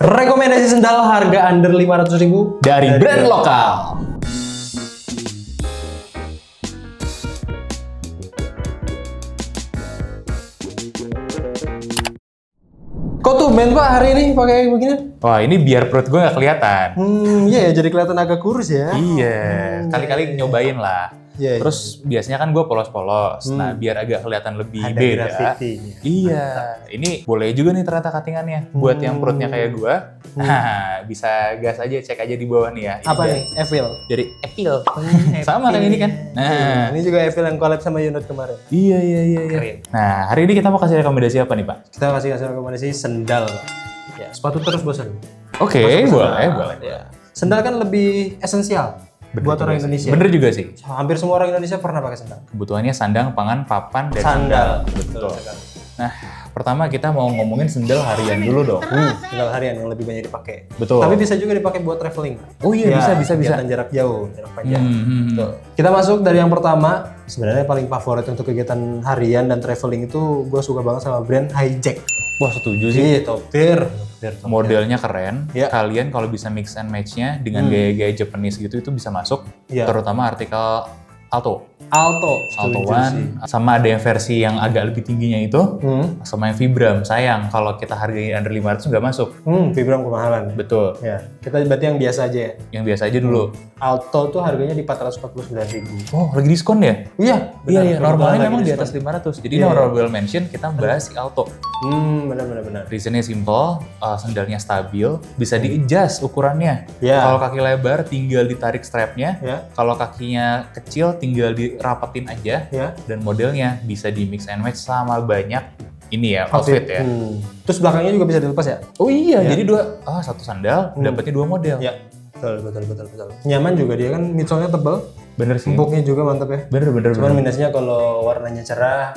Rekomendasi sendal harga under 500.000 dari brand lokal. Kok tumben Pak hari ini pakai begini? Wah, ini biar perut gue nggak kelihatan. Iya ya, jadi kelihatan agak kurus ya. Iya, kali-kali nyobain lah. Iya, Terus biasanya kan gue polos-polos, nah biar agak kelihatan lebih ada beda. grafitinya. Iya, ini boleh juga nih ternyata cuttingannya. Buat yang perutnya kayak gue, nah bisa gas aja, cek aja di bawah nih ya. Ini Apa nih? Evil. Dari Evil. Sama kayak ini kan. Nah, Ini juga Evil yang collab sama Unit kemarin. iya. Keren. Nah, hari ini kita mau kasih rekomendasi apa nih, Pak? Kita kasih rekomendasi sendal. Pak. Ya, sepatu terus bosan. Oke, boleh. Ya. Sendal kan lebih esensial buat orang Indonesia. Bener juga sih. Hampir semua orang Indonesia pernah pakai sendal. Kebutuhannya sandang, pangan, papan, dan Sandal. Betul. Nah, pertama kita mau ngomongin sendal harian dulu dong. Sendal harian yang lebih banyak dipakai. Betul. Tapi bisa juga dipakai buat traveling. Oh iya, bisa. Kegiatan jarak jauh, jarak panjang. Betul. Kita masuk dari yang pertama. Sebenarnya paling favorit untuk kegiatan harian dan traveling itu gue suka banget sama brand Hijack. Wah, setuju sih. Top tier. Modelnya keren. Ya. Kalian kalau bisa mix and match-nya dengan gaya-gaya Japanese gitu itu bisa masuk. Ya. Terutama artikel Alto. Alto One, sama ada yang versi yang agak lebih tingginya itu, sama yang Vibram. Sayang kalau kita hargai under 500 nggak masuk. Vibram kemahalan. Betul. Ya, kita berarti yang biasa aja ya. Yang biasa aja dulu. Alto tuh harganya di 449.000. Oh, lagi diskon ya? Iya, Iya. Normalnya Lagi memang di diskon. atas 500. Jadi honorable mention kita bahas si Alto. Benar. Reasonnya simple, sendalnya stabil, bisa di-adjust ukurannya. Ya. Kalau kaki lebar tinggal ditarik strapnya, Ya. kalau kakinya kecil tinggal dirapetin aja, Ya. dan modelnya bisa di mix and match sama banyak ini ya, outfit ya. Terus belakangnya juga bisa dilepas ya? Oh iya, jadi satu sandal dapatnya dua model. Ya. Betul. Nyaman juga dia kan midsole-nya tebal, Bener sih. empuknya juga mantap ya. Bener. Cuman minusnya kalau warnanya cerah,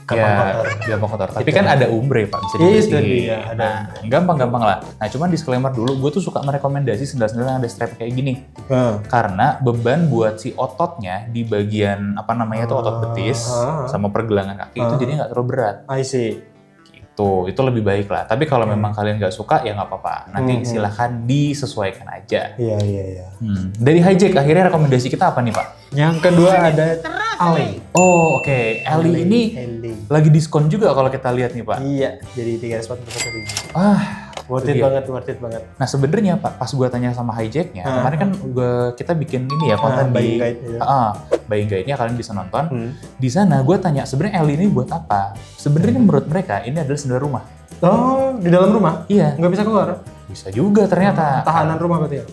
gampang kotor. Tapi kan ada umbre Pak, bisa Itu dibersihin. dia, ada. Nah, gampang lah. Nah, cuman disclaimer dulu, gue tuh suka merekomendasi sendal-sendal yang ada strap kayak gini. Karena beban buat si ototnya di bagian otot betis sama pergelangan kaki itu jadi nggak terlalu berat. I see. Itu lebih baik lah. Tapi kalau memang kalian nggak suka ya nggak apa-apa. Nanti silahkan disesuaikan aja. Iya. Dari Hijack akhirnya rekomendasi kita apa nih Pak? Yang kedua ada Ali. Oh oke. Ali ini lagi diskon juga kalau kita lihat nih Pak. Iya, jadi 341.000. Worth it banget. Nah sebenarnya Pak, pas gue tanya sama Hijacknya, kemarin kan kita bikin ini ya konten buying di guide, ya. Buying guide-nya kalian bisa nonton. Di sana gue tanya sebenarnya L ini buat apa? Sebenarnya menurut mereka ini adalah sendal rumah. Oh, di dalam rumah? Iya. Nggak bisa keluar? Bisa juga ternyata. Tahanan rumah berarti ya?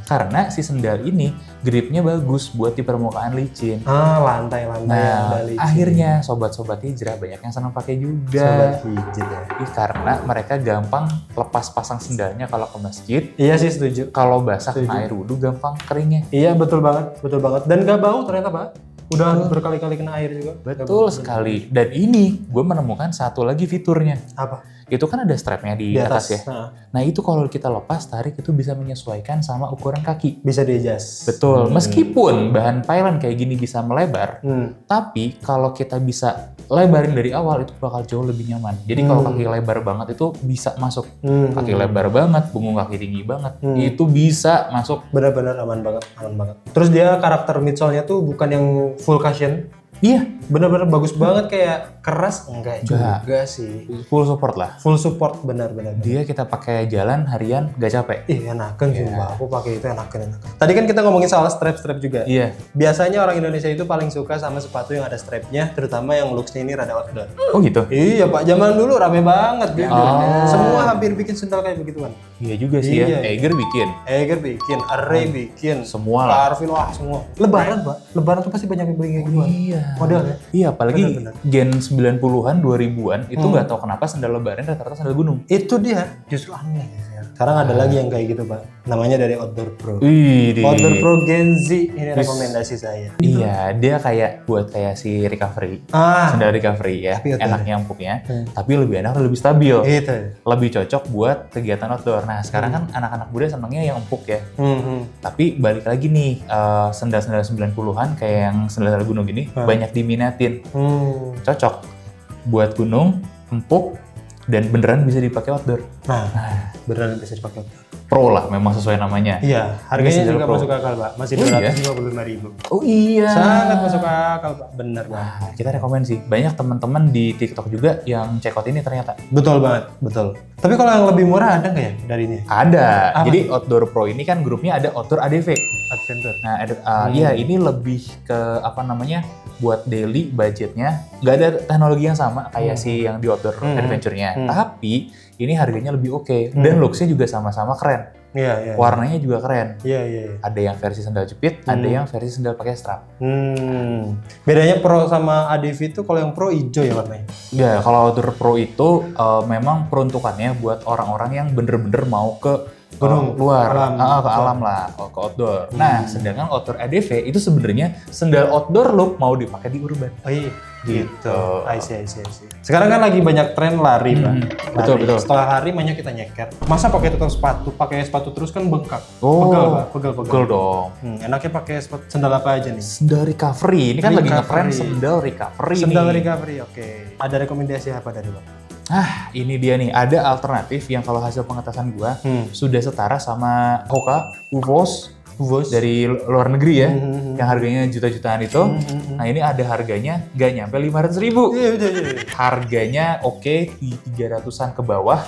Karena si sendal ini gripnya bagus buat di permukaan licin. Lantai yang Nah, ada licin. akhirnya sobat-sobat hijrah banyak yang senang pakai juga. Sobat hijit ya. Karena mereka gampang lepas pasang sendalnya kalau ke masjid. Iya sih, setuju. Kalau basah kena air wudhu gampang keringnya. Iya, betul banget. Dan nggak bau ternyata Pak. Udah berkali-kali kena air juga. Betul sekali. Dan ini gue menemukan satu lagi fiturnya. Apa? Itu kan ada strapnya di atas ya. Nah itu kalau kita lepas tarik itu bisa menyesuaikan sama ukuran kaki. Bisa di-adjust. Betul. Meskipun bahan pylon kayak gini bisa melebar, tapi kalau kita bisa lebarin dari awal itu bakal jauh lebih nyaman. Jadi kalau kaki lebar banget itu bisa masuk. Kaki lebar banget, punggung kaki tinggi banget, itu bisa masuk. Benar-benar aman banget. Terus dia karakter midsole-nya tuh bukan yang full cushion. Iya, Benar-benar bagus banget, kayak keras enggak juga sih. full support lah. Full support benar. Dia kita pakai jalan harian gak capek. Enakan sumpah. Aku pakai itu enakan. Tadi kan kita ngomongin soal strap juga. Iya. Biasanya orang Indonesia itu paling suka sama sepatu yang ada strapnya, terutama yang looks-nya ini rada outdoor. Oh gitu? Iya Pak, zaman dulu rame banget gitu. Semua hampir bikin sendal kayak begituan. Iya juga sih ya. Eiger bikin. Eiger bikin, Array bikin, Semua lah. Parvin, wah semua. Lebaran Pak, Lebaran tuh pasti banyak yang bikin kayak gituan. Iya. Modelnya. Iya, apalagi gen 90-an, 2000-an itu nggak tahu kenapa sendal lebaran rata-rata sandal gunung. Itu dia, justru aneh. Sekarang ada lagi yang kayak gitu Pak, namanya dari Outdoor Pro. Wih, Outdoor Pro Gen Z, ini rekomendasi saya. Iya, dia kayak buat kayak si recovery. Sendal recovery ya, Tapi enaknya empuknya, tapi lebih enak dan lebih stabil. Itu. Lebih cocok buat kegiatan outdoor. Nah, sekarang kan anak-anak muda senangnya yang empuk ya. Tapi balik lagi nih, sendal-sendal 90-an kayak yang sendal gunung gini banyak diminatin. Cocok buat gunung, empuk, dan beneran bisa dipakai outdoor. Nah, beneran bisa dipakai outdoor. Pro lah, memang sesuai namanya. Iya, harganya Sandal juga Pro. masuk akal, Pak. Masih Oh, iya? 255.000. Oh iya. Sangat masuk akal, Pak. Bener, Pak. Nah, kita rekomen sih. Banyak teman-teman di TikTok juga yang check out ini ternyata. Betul banget, betul. Tapi kalau yang lebih murah ada nggak ya dari ini? Ada. Apa? Jadi Outdoor Pro ini kan grupnya ada Outdoor ADV. Adventure. Nah, iya ini lebih ke apa namanya? Buat daily budgetnya. Nggak ada teknologi yang sama kayak si yang di Outdoor Adventure-nya. Tapi ini harganya lebih oke dan looks-nya juga sama-sama keren. Iya, iya. Warnanya juga keren. Iya, iya, iya. Ada yang versi sandal jepit, ada yang versi sandal pakai strap. Bedanya Pro sama ADV itu kalau yang Pro hijau ya warnanya? Ya, kalau Outdoor Pro itu memang peruntukannya buat orang-orang yang bener-bener mau ke Gunung, luar, alam, ke alam lah, ke outdoor. Nah, sedangkan Outdoor ADV itu sebenarnya sandal outdoor look mau dipakai di urban. Oh iya, Gitu. I see. Sekarang kan lagi banyak tren lari, Pak. Betul. Setelah lari banyak kita nyeker. Masa pakai tutup sepatu? Pakai sepatu terus kan bengkak. Oh, Pegel, Pak. Pegel. Pegel dong. Enaknya pakai sandal apa aja nih? Sandal recovery, ini kan lagi Recovery. ngetren sandal recovery Sandal nih. recovery, oke. Ada rekomendasi apa dari Pak? Ini dia nih, ada alternatif yang kalau hasil pengetesan gua sudah setara sama Hoka, Uvos dari luar negeri ya, yang harganya juta-jutaan itu. Nah ini ada harganya nggak nyampe 500.000. Iya. Harganya oke di 300-an ke bawah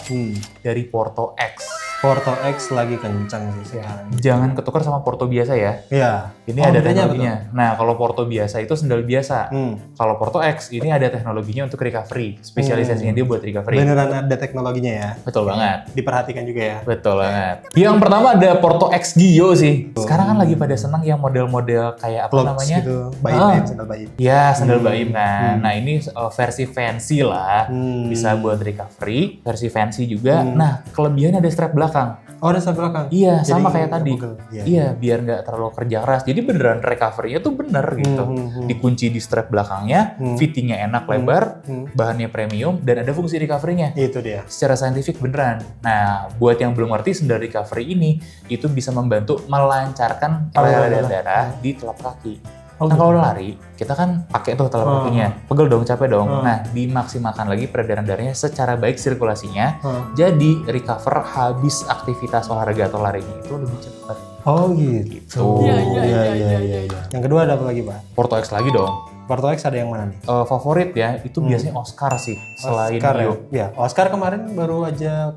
dari Porto X. Porto X lagi kencang sih sekarang. Jangan ketukar sama Porto biasa ya. Iya. Ini ada teknologinya. Nah, kalau Porto biasa itu sandal biasa. Kalau Porto X ini ada teknologinya untuk recovery. Spesialisasinya dia buat recovery. Beneran ada teknologinya ya. Betul banget. Diperhatikan juga ya. Betul banget. Yang pertama ada Porto X Gio sih. Sekarang kan lagi pada senang yang model-model kayak apa Clogs namanya? gitu, baim, sandal baim. Ya, sandal baim kan. Nah, ini versi fancy lah. Bisa buat recovery, versi fancy juga. Nah, kelebihannya ada strap belakang. Oh, ada strap belakang? Iya, Jadi sama kayak tadi. pegel. Iya, biar nggak terlalu kerja keras. Jadi beneran recovery-nya tuh bener gitu. Dikunci di strap belakangnya, fittingnya enak, lebar, bahannya premium, dan ada fungsi recovery-nya. Itu dia. Secara saintifik beneran. Nah, buat yang belum ngerti, sandal recovery ini itu bisa membantu melancarkan aliran darah di telapak kaki. Nah, kalau lari, kita kan pakai tuh telapak kakinya. Pegel dong, capek dong. Nah, dimaksimalkan lagi peredaran darahnya secara baik sirkulasinya. Jadi, recover habis aktivitas olahraga atau larinya itu lebih cepat. Oh gitu. Iya. Yang kedua ada apa lagi, Pak? Porto X lagi dong. Porto X ada yang mana nih? Favorit ya, itu biasanya Oscar sih. Selain Oscar Dio. ya? Oscar kemarin baru aja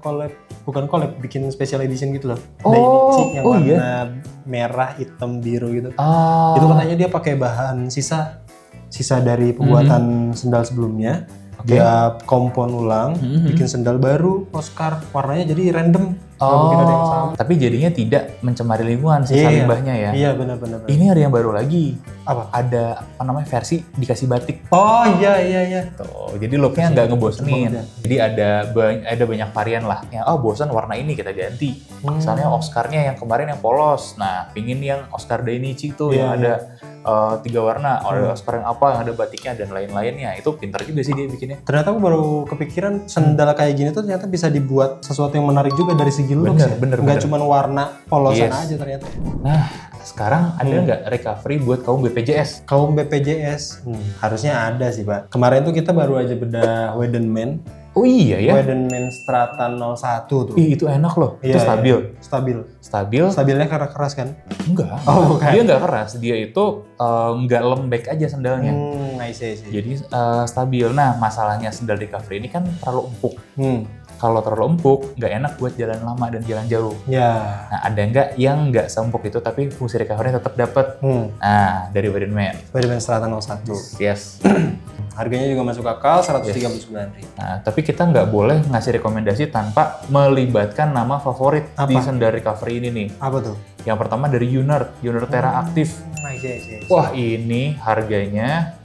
bukan collab, bikin special edition gitu loh. Oh, Dainichi yang warna iya. merah, hitam, biru gitu. Ah, Itu katanya dia pakai bahan sisa dari pembuatan sendal sebelumnya. Dia kompon ulang, bikin sendal baru, Oscar. Warnanya jadi random. Nggak mungkin ada yang sama. Tapi jadinya tidak mencemari lingkungan sisa limbahnya ya. Iya, benar. Ini ada yang baru lagi. Apa? Ada apa namanya versi dikasih batik. Oh iya. Tuh, jadi looknya nggak ngebosenin. Banget Jadi ada banyak varian lah. Ya, bosan warna ini kita ganti. Misalnya Oscarnya yang kemarin yang polos. Nah, pingin yang Oscar Dainichi tuh yang ada 3 warna. Ada Oscar yang apa, yang ada batiknya dan lain-lainnya. Itu pintar juga sih dia bikinnya. Ternyata aku baru kepikiran sendal kayak gini tuh ternyata bisa dibuat sesuatu yang menarik juga dari segi looks ya. Nggak cuma warna polosan aja ternyata. Nah, sekarang ada nggak recovery buat kaum BPJS? Kaum BPJS, harusnya ada sih, Pak. Kemarin tuh kita baru aja bedah Wedenman. Oh iya ya? Wedenman Strata 01 tuh. Ih, itu enak loh. Itu stabil. Stabil. Stabilnya karena keras kan? Enggak. Oh, bukan. Dia nggak keras. Dia itu nggak lembek aja sendalnya. I see. Jadi stabil. Nah, masalahnya sendal recovery ini kan terlalu empuk. Kalau terlalu empuk, nggak enak buat jalan lama dan jalan jauh. Ya. Nah, ada nggak yang nggak seempuk itu tapi fungsi recovery tetap dapat? Nah, dari Wedenman. Wedenman Strata 01. Yes. Harganya juga masuk akal, 139.000. Nah, tapi kita nggak boleh ngasih rekomendasi tanpa melibatkan nama favorit di sandal recovery ini nih. Apa tuh? Yang pertama dari Unert Terra Active. I see. Wah, ini harganya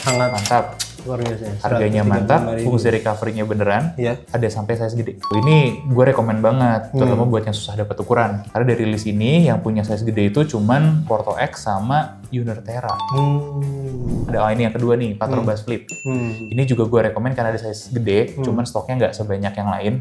Sangat mantap. luar biasa. Harganya mantap, fungsi recovery-nya beneran. Iya. Ada sampai size gede. Ini gue rekomen banget, terutama buat yang susah dapat ukuran. Karena dari list ini yang punya size gede itu cuman Porto X sama Uniterra. Ada ini yang kedua nih, Patrobas Flip. Ini juga gue rekomen karena ada size gede, cuman stoknya nggak sebanyak yang lain.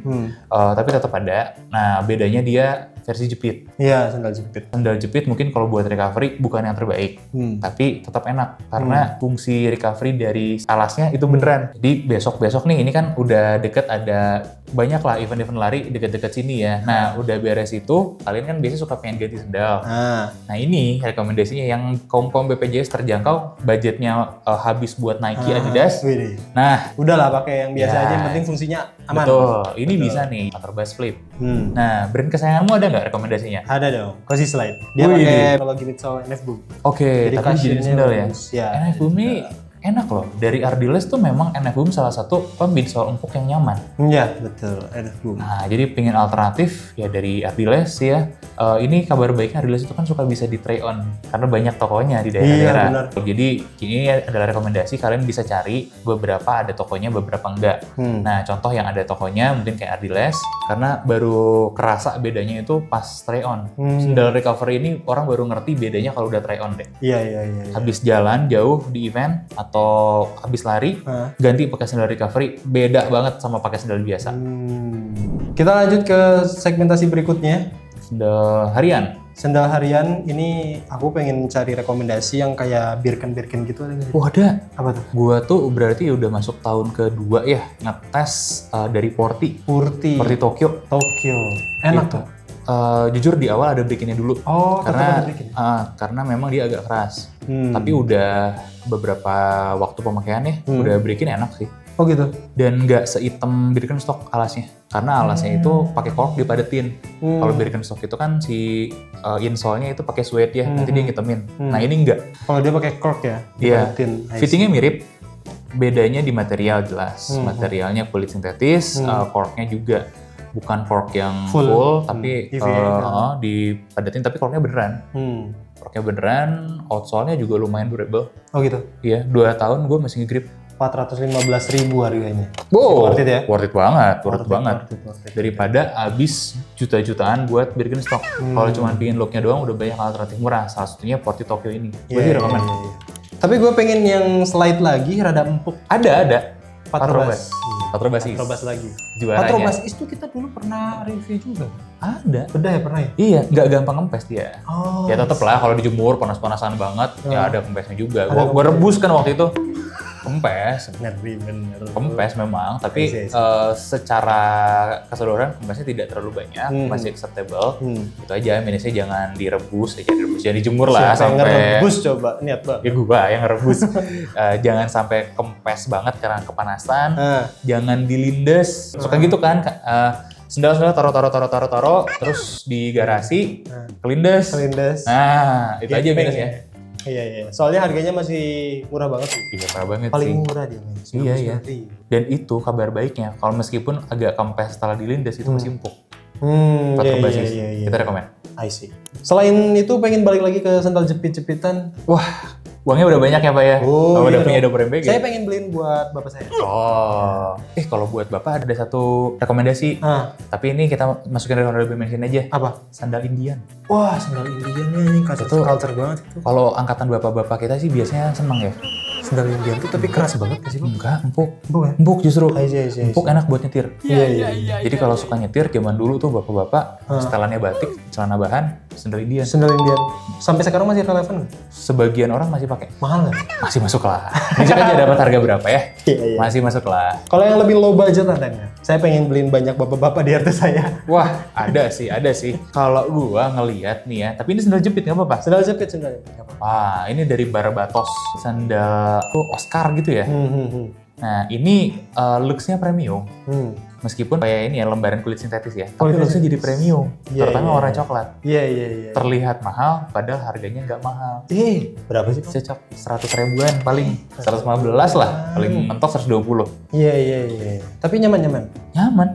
Tapi tetap ada. Nah, bedanya dia versi jepit. Iya, sandal jepit. Sandal jepit mungkin kalau buat recovery bukan yang terbaik, tapi tetap enak karena fungsi recovery dari alasnya itu beneran. Jadi besok-besok nih, ini kan udah deket, ada banyak lah event-event lari deket-deket sini ya. Nah, udah beres itu, kalian kan biasanya suka pengen ganti sandal. Nah, ini rekomendasinya yang kompon BPJS terjangkau, budgetnya habis buat Nike, Adidas. Nah, udahlah pakai yang biasa aja, yang penting fungsinya aman. Betul, ini bisa nih, Patrobas Flip. Nah, brand kesayanganmu ada nggak rekomendasinya? Ada dong, Cozy Slide. Dia pakai kalau gini soal NF Boom. Oke, tapi jadi sandal ya? NF Boom ini enak loh. Dari Ardiles tuh memang NF Boom salah satu midsole empuk yang nyaman. Iya, betul, NF Boom. Nah, jadi pengen alternatif ya dari Ardiles ya. Ini kabar baiknya Ardiles itu kan suka bisa di try on karena banyak tokonya di daerah-daerah. Jadi ini adalah rekomendasi, kalian bisa cari beberapa ada tokonya, beberapa enggak. Nah, contoh yang ada tokonya mungkin kayak Ardiles, karena baru kerasa bedanya itu pas try on. Sandal recovery ini orang baru ngerti bedanya kalau udah try on deh. Iya. Habis jalan jauh di event atau habis lari, ganti pakai sandal recovery, beda banget sama pakai sandal biasa. Kita lanjut ke segmentasi berikutnya. Sandal harian. Sandal harian ini aku pengen cari rekomendasi yang kayak Birken gitu ada nggak? Oh, ada. Apa tuh? Gua tuh berarti udah masuk tahun kedua ya ngetes dari Porti Tokyo. Enak tuh. Jujur di awal ada break-in-nya dulu. Karena karena memang dia agak keras. Tapi udah beberapa waktu pemakaiannya udah break-in enak sih. Oh gitu. Dan nggak seitem Birkenstock alasnya, karena alasnya itu pakai cork dipadetin. Kalau Birkenstock itu kan si insole-nya itu pakai suede ya, nanti dia ngitemin. Nah, ini enggak. Kalau dia pakai cork ya, dipadetin. Fittingnya mirip. Bedanya di material jelas. Materialnya kulit sintetis, corknya juga bukan cork yang full tapi dipadetin, tapi corknya beneran. Corknya beneran, outsole-nya juga lumayan durable. Oh gitu? Iya, 2 tahun gue masih nge-grip. 415.000 harganya. Worth it ya? Worth it banget. Daripada habis juta-jutaan buat Birkenstock. Kalau cuma pingin looknya doang udah banyak alternatif murah. Salah satunya Porti Tokyo ini. Gue sih rekomen. Tapi gue pengen yang slide lagi, rada empuk. Ada. Patrobas lagi. Juaranya. Patrobas itu kita dulu pernah review juga. Ada. Beda ya, pernah ya? Iya, nggak gampang kempes dia. Ya tetep lah kalau dijemur panas-panasan banget, ya ada kempesnya juga. Gue rebus kan waktu itu. Kempes. Bener. Kempes memang, tapi secara keseluruhan kempesnya tidak terlalu banyak, masih acceptable. Itu aja, minusnya jangan direbus, jangan dijemur lah. Sampai ngerebus coba, niat banget. Ya gua yang ngerebus. Jangan sampai kempes banget karena kepanasan. Jangan dilindes. Suka gitu kan, sendal-sendal taruh, terus di garasi, kelindes. Nah, itu aja minusnya. Iya. Soalnya harganya masih murah banget sih. Iya, murah banget Paling sih. murah dia. Iya. Dan itu kabar baiknya, kalau meskipun agak kempes setelah dilindas itu masih empuk. Iya. Kita rekomen. I see. Selain itu pengen balik lagi ke sandal jepit-jepitan. Wah, uangnya udah banyak ya Pak ya? Udah punya Dapur MBG? Saya pengen beliin buat bapak saya. Kalau buat bapak ada satu rekomendasi. Tapi ini kita masukin honorable mention aja. Apa? Sandal Indian. Wah, sandal Indian nih, culture banget itu. Kalau angkatan bapak-bapak kita sih biasanya seneng ya. Sandal Indian tuh tapi keras banget sih, Bang? Enggak, empuk. Empuk Justru. Iya. Empuk, enak buat nyetir. Iya. Jadi kalau suka nyetir, zaman dulu tuh bapak-bapak setelannya batik, celana bahan, sandal Indian. Sandal Indian. Sampai sekarang masih relevan? Sebagian orang masih pakai. Mahal nggak? Masih masuk lah. Bisa aja dapat harga berapa ya? Iya. Masih masuk lah. Kalau yang lebih low budget ada nggak? Saya pengen beliin banyak bapak-bapak di RT saya. Wah, ada sih. Kalau gua ngelihat nih ya, tapi ini sandal jepit nggak apa-apa? Sandal jepit. Wah, ini dari Barbatos. Sandal Oscar gitu ya. Nah, ini looks-nya premium. Meskipun kayak ini ya lembaran kulit sintetis ya, tapi looks-nya jadi premium. Terutama warna coklat. Iya. Terlihat mahal, padahal harganya nggak mahal. Berapa sih? Cocok 100 ribuan paling, 115 lah, paling mentok 120. Iya. Tapi nyaman. Nyaman.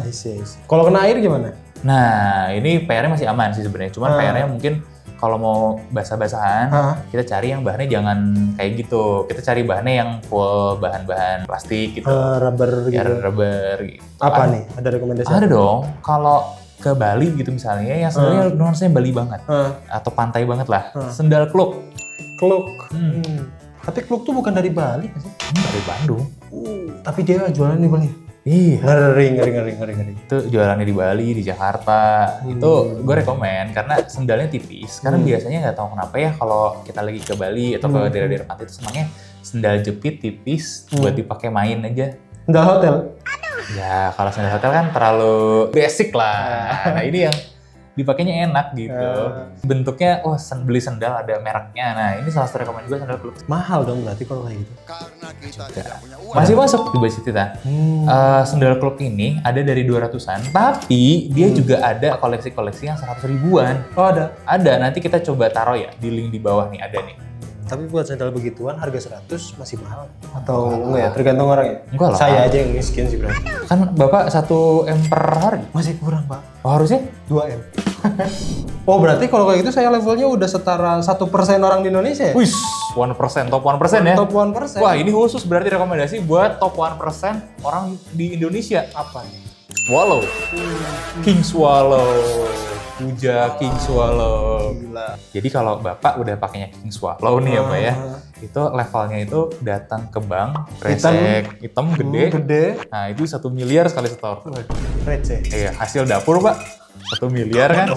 I see. Kalau kena air gimana? Nah, ini PR-nya masih aman sih sebenarnya. Cuman PR-nya mungkin kalau mau basah-basahan, kita cari yang bahannya jangan kayak gitu. Kita cari bahannya yang full bahan-bahan plastik gitu. Rubber gitu. Ya, rubber gitu. Apa nih? Ada rekomendasi? Ada dong. Kalau ke Bali gitu misalnya, yang sebenarnya nuansanya Bali banget. Atau pantai banget lah. Sendal klub. Kluk. Tapi Kluk tuh bukan dari Bali nggak sih? Dari Bandung. Tapi dia jualan di Bali. Iya. Ngeri. Itu jualannya di Bali, di Jakarta. Itu gue rekomen karena sendalnya tipis. Karena biasanya nggak tahu kenapa ya kalau kita lagi ke Bali atau ke daerah-daerah pantai itu senangnya sendal jepit tipis buat dipakai main aja. Sendal hotel? Ya kalau sendal hotel kan terlalu basic lah. Nah ini yang dipakainya enak gitu. Bentuknya, beli sendal ada mereknya. Nah ini salah satu rekomend juga sendal Kluk. Mahal dong berarti kalau kayak gitu? Masih masuk di budget kita. Sendal Kluk ini ada dari 200-an, tapi dia juga ada koleksi-koleksi yang 100 ribuan. Oh ada? Ada, nanti kita coba taruh ya di link di bawah nih, ada nih. Tapi buat sandal begituan harga 100 masih mahal? Atau enggak ya? Tergantung orang ya? Enggak lah. Saya aja yang miskin sih berarti. Kan Bapak 1M per hari? Masih kurang Pak. Oh harusnya? 2M. Oh berarti kalau kayak gitu saya levelnya udah setara 1% orang di Indonesia ya? Wih, 1%, top 1% ya? Top 1%. Wah ini khusus berarti rekomendasi buat top 1% orang di Indonesia. Apa nih? Swallow. King Swallow. Puja King Swallow. Gila. Jadi kalau Bapak udah pakainya King Swallow nih ya Pak ya, itu levelnya itu datang ke bank, kresek, hitam gede. Nah itu 1 miliar sekali setor. Receh. Iya, hasil dapur Pak. 1 miliar kan.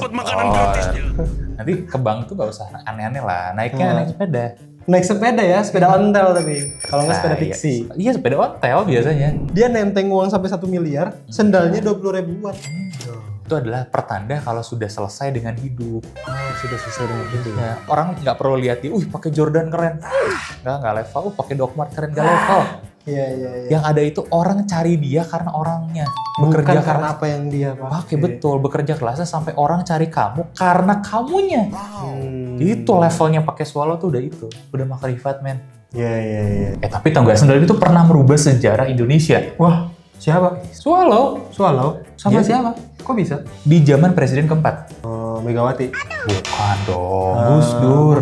Nanti ke bank tuh gak usah aneh-aneh lah, naiknya naik sepeda. Naik sepeda ya, sepeda ontel tapi. Kalau nggak sepeda fiksi. Iya sepeda ontel biasanya. Dia nenteng uang sampai 1 miliar, sendalnya 20 ribuan. Itu adalah pertanda kalau sudah selesai dengan hidup. Sudah selesai dengan hidup. Ya, orang nggak perlu lihat dia, pakai Jordan keren. Nggak level. Pakai Doc Mart keren, nggak level. Iya. Yang ada itu orang cari dia karena orangnya. Bukan karena apa yang dia pakai. Betul, bekerja kelasnya sampai orang cari kamu karena kamunya. Itu levelnya pakai Swallow tuh udah itu. Udah makrifat, men. Iya. Tapi tau nggak, sendal itu pernah merubah sejarah Indonesia. Wah, siapa? Swallow. Sama Iya. siapa? Kok bisa? Di zaman presiden keempat. Megawati. Bukan dong, Gus Dur.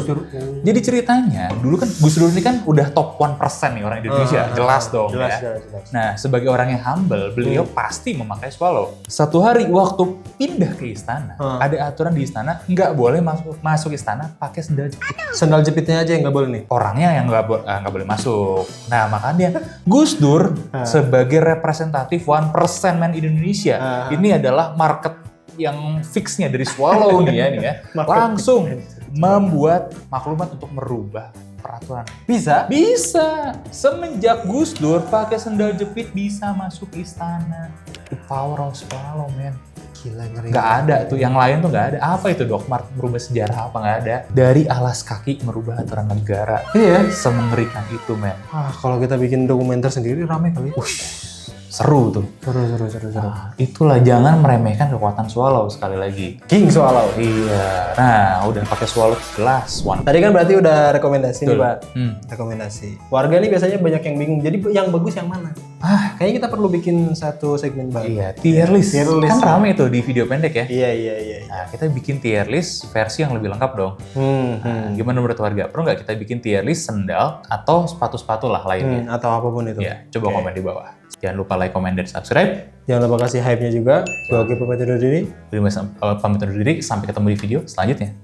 Jadi ceritanya, dulu kan Gus Dur ini kan udah top 1% nih orang Indonesia. Jelas dong jelas. Nah, sebagai orang yang humble, beliau pasti memakai Swallow. Satu hari waktu pindah ke istana, ada aturan di istana nggak boleh masuk istana pakai sendal jepit. Sendal jepitnya aja yang nggak boleh nih? Orangnya yang nggak boleh masuk. Nah, makanya Gus Dur sebagai representatif 1% man Indonesia, ini adalah market yang fixnya dari Swallow nih ya, langsung membuat maklumat untuk merubah peraturan. Bisa? Semenjak Gus Dur pakai sendal jepit bisa masuk istana. The power of Swallow, man. Gila, ngeri. Nggak ada tuh, yang lain tuh nggak ada. Apa itu Doc Mart merubah sejarah apa nggak ada? Dari alas kaki merubah aturan negara. Iya. Semengerikan itu, man. Kalau kita bikin dokumenter sendiri rame kali. Seru tuh. Seru. Itulah, jangan meremehkan kekuatan Swallow sekali lagi. King Swallow. Iya. Nah, udah pakai Swallow jelas. Tadi kan berarti udah rekomendasi nih, Pak. Rekomendasi. Warga nih biasanya banyak yang bingung. Jadi yang bagus yang mana? Kayaknya kita perlu bikin satu segmen baru. Iya, tier list. Kan rame tuh di video pendek ya. Iya. Nah, kita bikin tier list versi yang lebih lengkap dong. Gimana menurut warga? Perlu nggak kita bikin tier list sendal atau sepatu-sepatu lah lainnya? Atau apapun itu. Ya, coba komen di bawah. Jangan lupa like, comment, dan subscribe. Jangan lupa kasih hype-nya juga. Gue pamit undur diri. Pamit undur diri. Sampai ketemu di video selanjutnya.